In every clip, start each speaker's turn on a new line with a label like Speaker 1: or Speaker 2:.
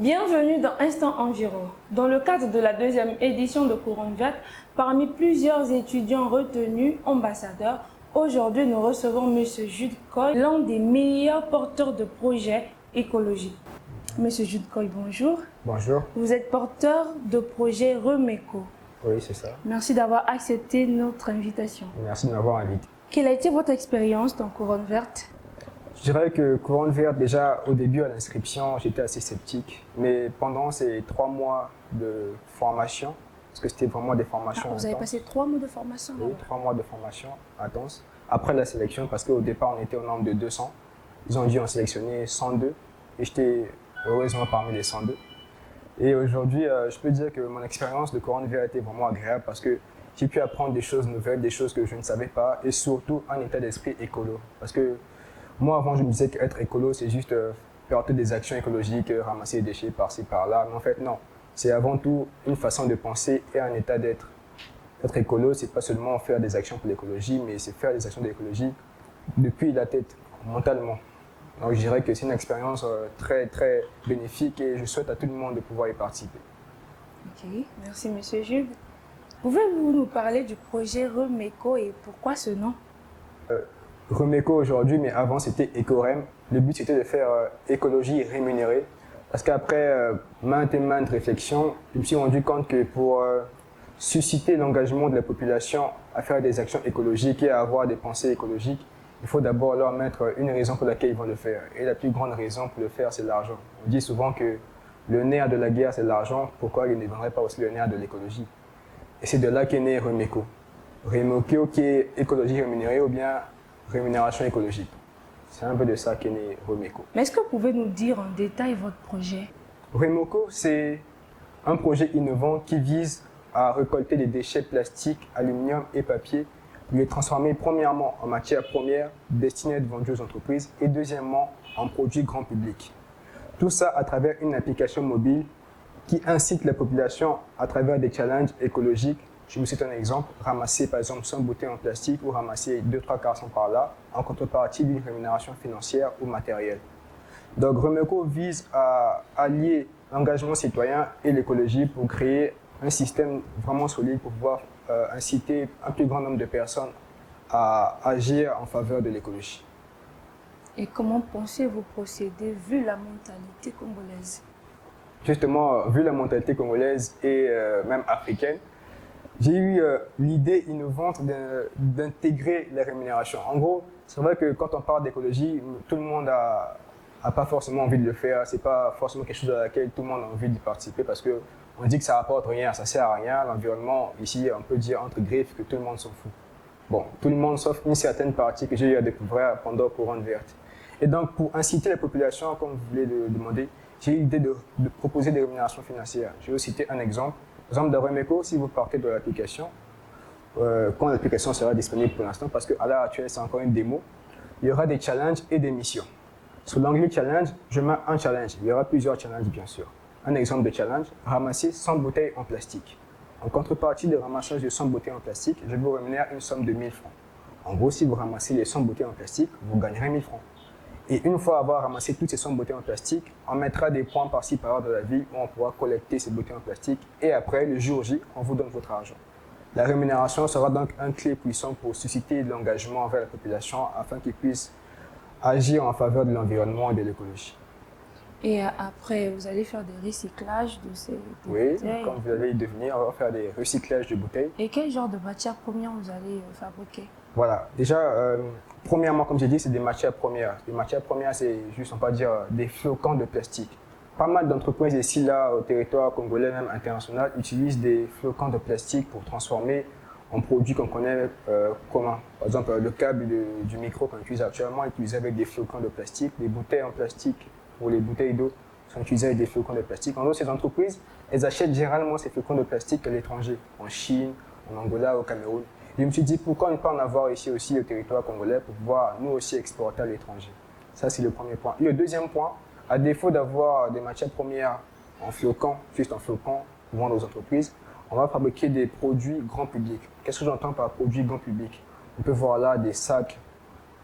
Speaker 1: Bienvenue dans Instant Environ. Dans le cadre de la deuxième édition de Couronne Verte, parmi plusieurs étudiants retenus ambassadeurs, aujourd'hui nous recevons M. Jude Coll, l'un des meilleurs porteurs de projets écologiques. M. Jude Coll, bonjour.
Speaker 2: Bonjour.
Speaker 1: Vous êtes porteur de projet Remeco.
Speaker 2: Oui, c'est ça.
Speaker 1: Merci d'avoir accepté notre invitation.
Speaker 2: Merci de m'avoir invité.
Speaker 1: Quelle a été votre expérience dans Couronne Verte?
Speaker 2: Je dirais que Couronne Verte, déjà au début à l'inscription, j'étais assez sceptique. Mais pendant ces 3 mois de formation, parce que c'était vraiment des formations
Speaker 1: Vous avez
Speaker 2: intenses.
Speaker 1: passé 3 mois de formation?
Speaker 2: Oui, 3 mois de formation intense. Après la sélection, parce qu'au départ on était au nombre de 200, ils ont dû en sélectionner 102 et j'étais heureusement parmi les 102. Et aujourd'hui, je peux dire que mon expérience de Couronne Verte était vraiment agréable parce que j'ai pu apprendre des choses nouvelles, des choses que je ne savais pas et surtout un état d'esprit écolo. Parce que moi, avant, je me disais qu'être écolo, c'est juste porter des actions écologiques, ramasser des déchets par-ci, par-là. Mais en fait, non. C'est avant tout une façon de penser et un état d'être. Être écolo, c'est pas seulement faire des actions pour l'écologie, mais c'est faire des actions d'écologie depuis la tête, mentalement. Donc, je dirais que c'est une expérience très, très bénéfique et je souhaite à tout le monde de pouvoir y participer.
Speaker 1: Ok, merci Monsieur Jules. Pouvez-vous nous parler du projet Remeco et pourquoi ce nom?
Speaker 2: Remeco aujourd'hui, mais avant c'était Ecorem. Le but c'était de faire écologie rémunérée. Parce qu'après maintes et maintes réflexions, je me suis rendu compte que pour susciter l'engagement de la population à faire des actions écologiques et à avoir des pensées écologiques, il faut d'abord leur mettre une raison pour laquelle ils vont le faire. Et la plus grande raison pour le faire, c'est l'argent. On dit souvent que le nerf de la guerre, c'est l'argent. Pourquoi il ne vendrait pas aussi le nerf de l'écologie? Et c'est de là qu'est né Remeco. Remeco qui est écologie rémunérée ou bien rémunération écologique. C'est un peu de ça qu'est né Remeco.
Speaker 1: Mais est-ce que vous pouvez nous dire en détail votre projet?
Speaker 2: Remeco, c'est un projet innovant qui vise à récolter des déchets plastiques, aluminium et papier pour les transformer premièrement en matières premières destinées à être vendues aux entreprises et deuxièmement en produits grand public. Tout ça à travers une application mobile qui incite la population à travers des challenges écologiques. Je me cite un exemple, ramasser par exemple 100 bouteilles en plastique ou ramasser 2-3 cartons par là en contrepartie d'une rémunération financière ou matérielle. Donc Remeco vise à allier l'engagement citoyen et l'écologie pour créer un système vraiment solide pour pouvoir inciter un plus grand nombre de personnes à agir en faveur de l'écologie.
Speaker 1: Et comment pensez-vous procéder vu la mentalité congolaise?
Speaker 2: Justement, vu la mentalité congolaise et même africaine, j'ai eu l'idée innovante d'intégrer les rémunérations. En gros, c'est vrai que quand on parle d'écologie, tout le monde a pas forcément envie de le faire. C'est pas forcément quelque chose à laquelle tout le monde a envie de participer parce que on dit que ça rapporte rien, ça sert à rien. L'environnement, ici, on peut dire entre griffes que tout le monde s'en fout. Bon, tout le monde sauf une certaine partie que j'ai eu à découvrir pendant Couronne Verte. Et donc, pour inciter la population, comme vous voulez le demander, j'ai eu l'idée de proposer des rémunérations financières. Je vais vous citer un exemple. Par exemple, dans Remeco, si vous partez de l'application, quand l'application sera disponible pour l'instant, parce qu'à l'heure actuelle, c'est encore une démo, il y aura des challenges et des missions. Sur l'onglet challenge, je mets un challenge. Il y aura plusieurs challenges, bien sûr. Un exemple de challenge, ramasser 100 bouteilles en plastique. En contrepartie de ramassage de 100 bouteilles en plastique, je vous rémunère une somme de 1000 francs. En gros, si vous ramassez les 100 bouteilles en plastique, vous gagnerez 1000 francs. Et une fois avoir ramassé toutes ces 100 bouteilles en plastique, on mettra des points par-ci par-là dans la ville où on pourra collecter ces bouteilles en plastique et après, le jour J, on vous donne votre argent. La rémunération sera donc un clé puissant pour susciter de l'engagement envers la population afin qu'ils puissent agir en faveur de l'environnement et de l'écologie.
Speaker 1: Et après, vous allez faire des recyclages de ces
Speaker 2: Oui,
Speaker 1: bouteilles?
Speaker 2: quand vous allez y devenir, on va faire des recyclages de bouteilles.
Speaker 1: Et quel genre de matières premières vous allez fabriquer?
Speaker 2: Voilà, déjà, premièrement, comme j'ai dit, c'est des matières premières. Les matières premières, c'est juste, on va dire, des flocons de plastique. Pas mal d'entreprises ici, là, au territoire congolais, même international, utilisent des flocons de plastique pour transformer en produits qu'on connaît communs. Par exemple, le câble du micro qu'on utilise actuellement est utilisé avec des flocons de plastique. Les bouteilles en plastique ou les bouteilles d'eau sont utilisées avec des flocons de plastique. En gros, ces entreprises, elles achètent généralement ces flocons de plastique à l'étranger, en Chine, en Angola, au Cameroun. Et je me suis dit, pourquoi ne pas en avoir ici aussi au territoire congolais pour pouvoir nous aussi exporter à l'étranger. Ça, c'est le premier point. Et le deuxième point, à défaut d'avoir des matières premières en flocons, juste en flocons, pour vendre aux entreprises, on va fabriquer des produits grand public. Qu'est-ce que j'entends par produits grand public? On peut voir là des sacs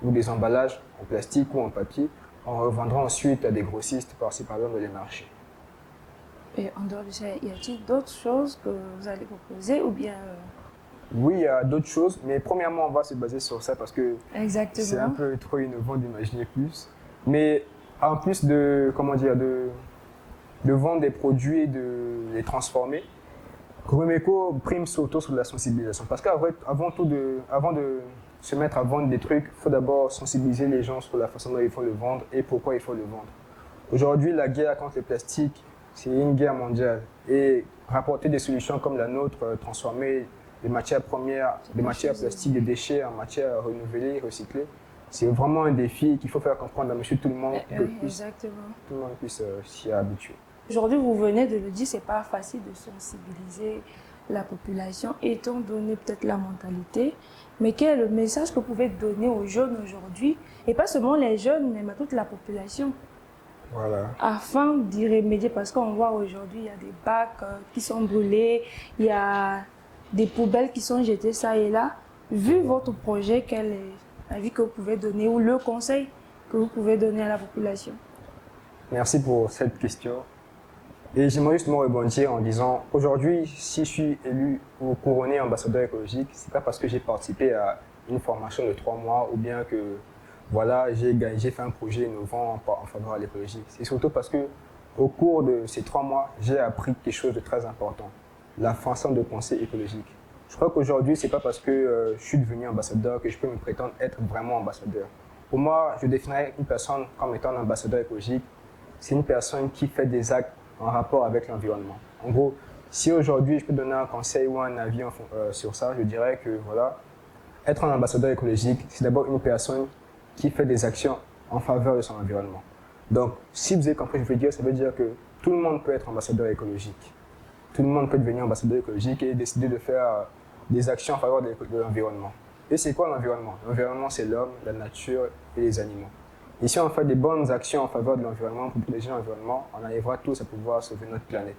Speaker 2: ou des emballages en plastique ou en papier. On revendra ensuite à des grossistes par-ci par-là dans les marchés.
Speaker 1: Et en dehors de ça, y a-t-il d'autres choses que vous allez proposer ou bien...
Speaker 2: Oui, il y a d'autres choses, mais premièrement, on va se baser sur ça parce que c'est un
Speaker 1: Exactement.
Speaker 2: peu trop innovant d'imaginer plus. Mais en plus comment dire, de vendre des produits et de les transformer, Romeco prime surtout sur la sensibilisation. Parce avant de se mettre à vendre des trucs, il faut d'abord sensibiliser les gens sur la façon dont il faut le vendre et pourquoi il faut le vendre. Aujourd'hui, la guerre contre le plastique, c'est une guerre mondiale. Et rapporter des solutions comme la nôtre, transformer des matières premières, des matières plastiques, des déchets en matières renouvelées, recyclées, c'est vraiment un défi qu'il faut faire comprendre à monsieur tout le monde pour que
Speaker 1: Oui, exactement.
Speaker 2: tout le monde puisse s'y habituer.
Speaker 1: Aujourd'hui, vous venez de le dire, c'est pas facile de sensibiliser la population, étant donné peut-être la mentalité. Mais quel est le message que vous pouvez donner aux jeunes aujourd'hui, et pas seulement les jeunes, mais à toute la population,
Speaker 2: Voilà.
Speaker 1: afin d'y remédier? Parce qu'on voit aujourd'hui, il y a des bacs qui sont brûlés, il y a des poubelles qui sont jetées ça et là. Vu votre projet, quel est l'avis que vous pouvez donner ou le conseil que vous pouvez donner à la population?
Speaker 2: Merci pour cette question. Et j'aimerais justement rebondir en disant, aujourd'hui, si je suis élu ou couronné ambassadeur écologique, c'est pas parce que j'ai participé à une formation de 3 mois ou bien que voilà, j'ai fait un projet innovant en faveur de l'écologie. C'est surtout parce que au cours de ces 3 mois, j'ai appris quelque chose de très important, la façon de penser écologique. Je crois qu'aujourd'hui, c'est pas parce que je suis devenu ambassadeur que je peux me prétendre être vraiment ambassadeur. Pour moi, je définirais une personne comme étant un ambassadeur écologique. C'est une personne qui fait des actes en rapport avec l'environnement. En gros, si aujourd'hui je peux donner un conseil ou un avis sur ça, je dirais que voilà, être un ambassadeur écologique, c'est d'abord une personne qui fait des actions en faveur de son environnement. Donc, si vous avez compris ce que je veux dire, ça veut dire que tout le monde peut être ambassadeur écologique. Tout le monde peut devenir ambassadeur écologique et décider de faire des actions en faveur de l'environnement. Et c'est quoi l'environnement? L'environnement, c'est l'homme, la nature et les animaux. Et si on fait des bonnes actions en faveur de l'environnement, pour protéger l'environnement, on arrivera tous à pouvoir sauver notre planète.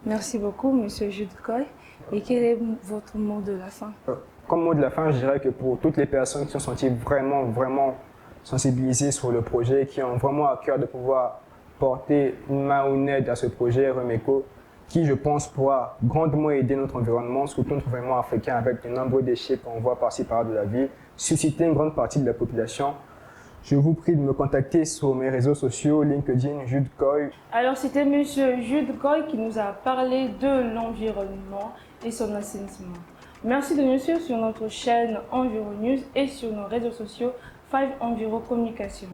Speaker 1: Merci beaucoup, Monsieur Jude Koy. Et quel est votre mot de la fin?
Speaker 2: Comme mot de la fin, je dirais que pour toutes les personnes qui sont senties vraiment sensibilisées sur le projet, qui ont vraiment à cœur de pouvoir porter une main ou une aide à ce projet Romeco, qui, je pense, pourra grandement aider notre environnement, surtout notre environnement africain avec de nombreux déchets qu'on voit par-ci par-là de la ville, susciter une grande partie de la population. Je vous prie de me contacter sur mes réseaux sociaux, LinkedIn, Jude Koy.
Speaker 1: Alors, c'était Monsieur Jude Koy qui nous a parlé de l'environnement et son assainissement. Merci de nous suivre sur notre chaîne Environews et sur nos réseaux sociaux 5 Enviro Communication.